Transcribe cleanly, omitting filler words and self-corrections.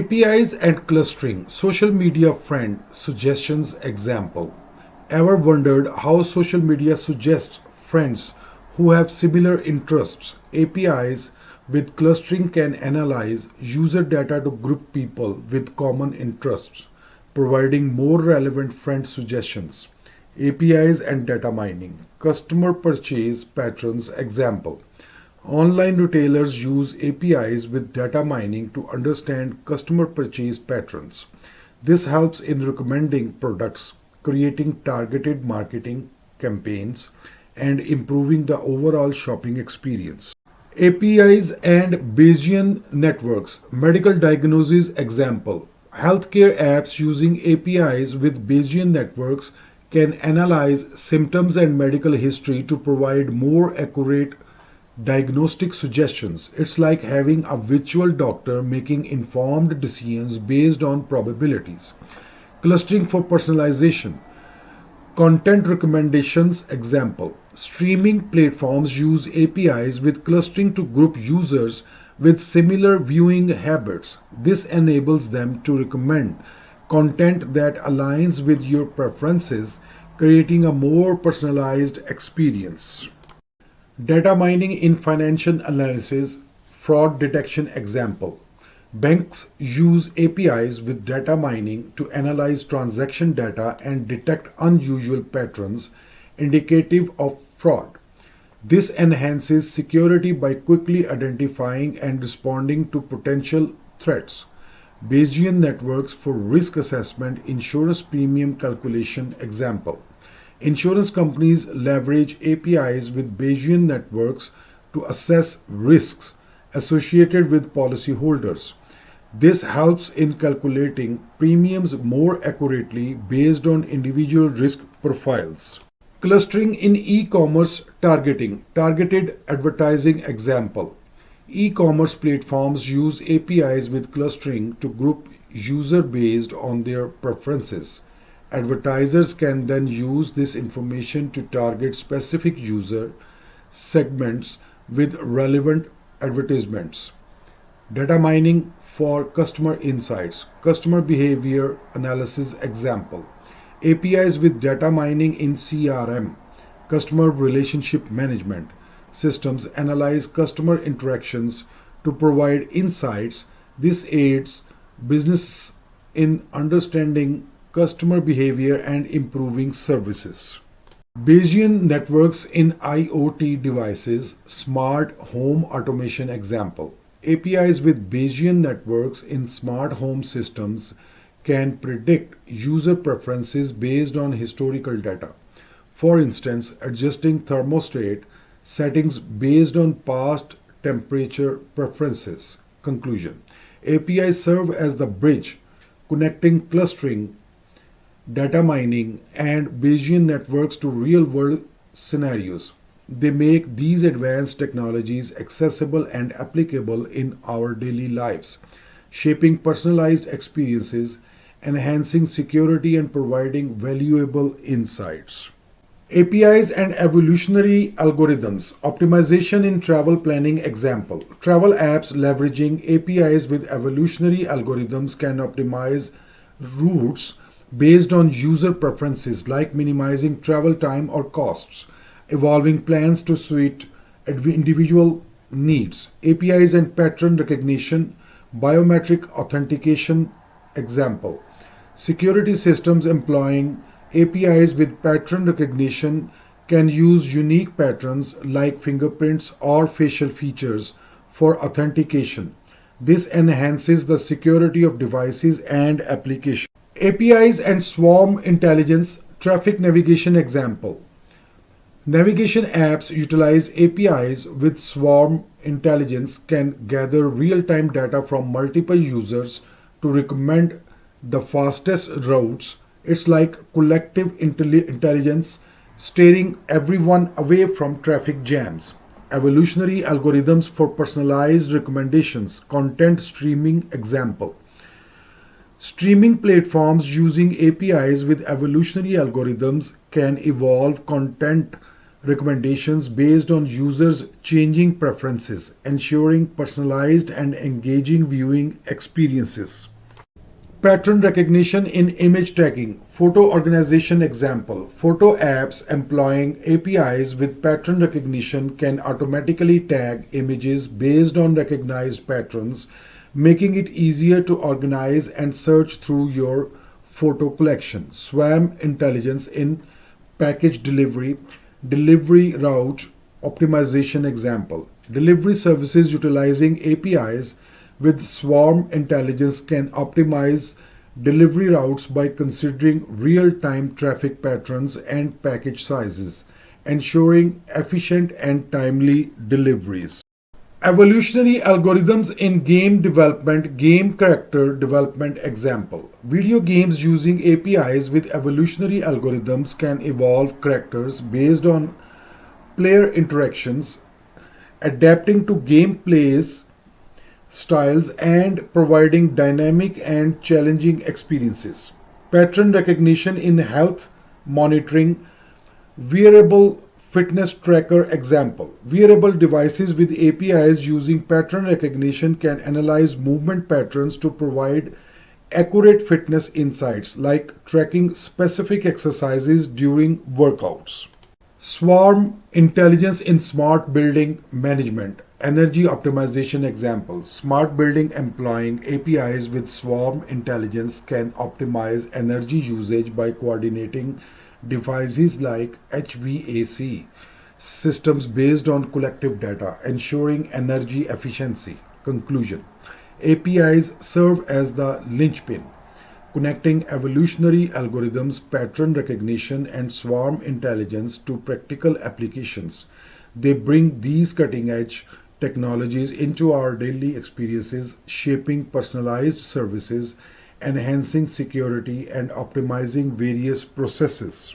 APIs and clustering, social media friend suggestions example. Ever wondered how social media suggests friends who have similar interests? APIs with clustering can analyze user data to group people with common interests, providing more relevant friend suggestions. APIs and data mining, customer purchase patterns example. Online retailers use APIs with data mining to understand customer purchase patterns. This helps in recommending products, creating targeted marketing campaigns, and improving the overall shopping experience. APIs and Bayesian networks, medical diagnosis example. Healthcare apps using APIs with Bayesian networks can analyze symptoms and medical history to provide more accurate diagnostic suggestions. It's like having a virtual doctor making informed decisions based on probabilities. Clustering for personalization. Content recommendations example. Streaming platforms use APIs with clustering to group users with similar viewing habits. This enables them to recommend content that aligns with your preferences, creating a more personalized experience. Data mining in financial analysis, fraud detection example. Banks use APIs with data mining to analyze transaction data and detect unusual patterns indicative of fraud. This enhances security by quickly identifying and responding to potential threats. Bayesian networks for risk assessment, insurance premium calculation example. Insurance companies leverage APIs with Bayesian networks to assess risks associated with policyholders. This helps in calculating premiums more accurately based on individual risk profiles. Clustering in e-commerce targeting, targeted advertising example. E-commerce platforms use APIs with clustering to group users based on their preferences. Advertisers can then use this information to target specific user segments with relevant advertisements. Data mining for customer insights, customer behavior analysis example. APIs with data mining in CRM, customer relationship management systems analyze customer interactions to provide insights. This aids business in understanding customer behavior and improving services. Bayesian networks in IoT devices, smart home automation example. APIs with Bayesian networks in smart home systems can predict user preferences based on historical data. For instance, adjusting thermostat settings based on past temperature preferences. Conclusion. APIs serve as the bridge connecting clustering, data mining, and Bayesian networks to real-world scenarios. They make these advanced technologies accessible and applicable in our daily lives, shaping personalized experiences, enhancing security, and providing valuable insights. APIs and evolutionary algorithms, optimization in travel planning example. Travel apps leveraging APIs with evolutionary algorithms can optimize routes based on user preferences like minimizing travel time or costs, evolving plans to suit individual needs. APIs and pattern recognition, biometric authentication example. Security systems employing APIs with pattern recognition can use unique patterns like fingerprints or facial features for authentication. This enhances the security of devices and applications. APIs and swarm intelligence, traffic navigation example. Navigation apps utilize APIs with swarm intelligence can gather real-time data from multiple users to recommend the fastest routes. It's like collective intelligence steering everyone away from traffic jams. Evolutionary algorithms for personalized recommendations, content streaming example. Streaming platforms using APIs with evolutionary algorithms can evolve content recommendations based on users' changing preferences, ensuring personalized and engaging viewing experiences. Pattern recognition in image tagging. Photo organization example. Photo apps employing APIs with pattern recognition can automatically tag images based on recognized patterns, making it easier to organize and search through your photo collection. Swarm intelligence in package delivery. Delivery route optimization example. Delivery services utilizing APIs with swarm intelligence can optimize delivery routes by considering real-time traffic patterns and package sizes, ensuring efficient and timely deliveries. Evolutionary algorithms in game development, game character development example. Video games using APIs with evolutionary algorithms can evolve characters based on player interactions, adapting to gameplay's styles and providing dynamic and challenging experiences. Pattern recognition in health monitoring, wearable fitness tracker example. Wearable devices with APIs using pattern recognition can analyze movement patterns to provide accurate fitness insights like tracking specific exercises during workouts. Swarm intelligence in smart building management. Energy optimization example. Smart building employing APIs with swarm intelligence can optimize energy usage by coordinating devices like HVAC systems based on collective data, ensuring energy efficiency. Conclusion. APIs serve as the linchpin, connecting evolutionary algorithms, pattern recognition, and swarm intelligence to practical applications. They bring these cutting edge technologies into our daily experiences, shaping personalized services, enhancing security, and optimizing various processes.